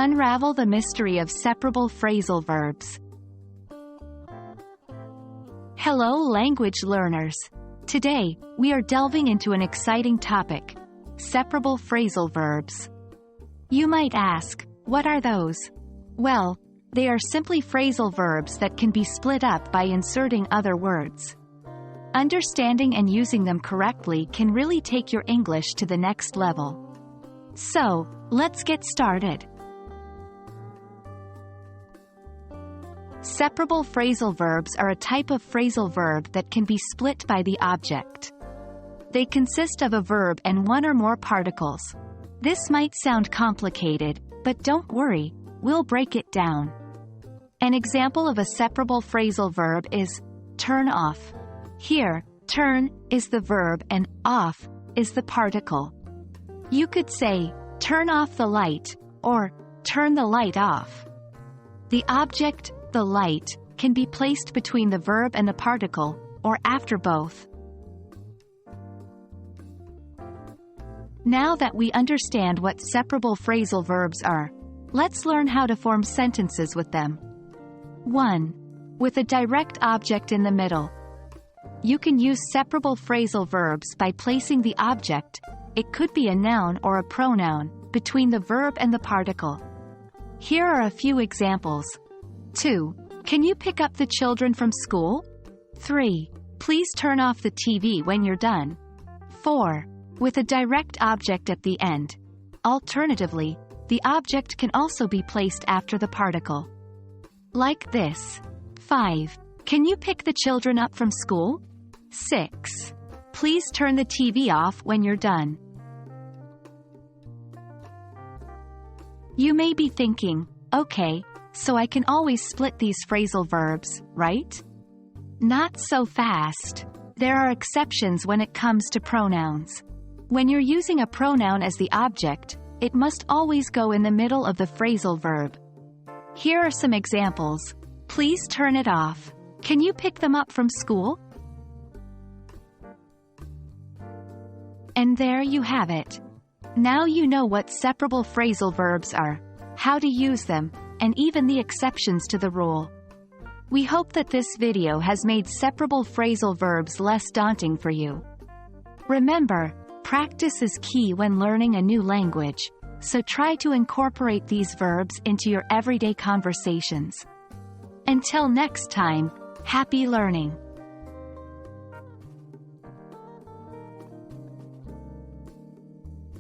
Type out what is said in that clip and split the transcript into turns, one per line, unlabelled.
Unravel the mystery of separable phrasal verbs. Hello, language learners. Today, we are delving into an exciting topic: separable phrasal verbs. You might ask, what are those? Well, they are simply phrasal verbs that can be split up by inserting other words. Understanding and using them correctly can really take your English to the next level. So, let's get started. Separable phrasal verbs are a type of phrasal verb that can be split by the object. They consist of a verb and one or more particles. This might sound complicated, but don't worry, we'll break it down. An example of a separable phrasal verb is turn off. Here, turn is the verb and off is the particle. You could say, turn off the light, or turn the light off. The object, the light, can be placed between the verb and the particle, or after both. Now that we understand what separable phrasal verbs are, let's learn how to form sentences with them. 1. With a direct object in the middle. You can use separable phrasal verbs by placing the object, it could be a noun or a pronoun, between the verb and the particle. Here are a few examples. 2. Can you pick up the children from school? 3. Please turn off the TV when you're done. 4. With a direct object at the end. Alternatively, the object can also be placed after the particle. Like this. 5. Can you pick the children up from school? 6. Please turn the TV off when you're done. You may be thinking, okay, so I can always split these phrasal verbs, right? Not so fast. There are exceptions when it comes to pronouns. When you're using a pronoun as the object, it must always go in the middle of the phrasal verb. Here are some examples. Please turn it off. Can you pick them up from school? And there you have it. Now you know what separable phrasal verbs are, how to use them, and even the exceptions to the rule. We hope that this video has made separable phrasal verbs less daunting for you. Remember, practice is key when learning a new language, so try to incorporate these verbs into your everyday conversations. Until next time, happy learning!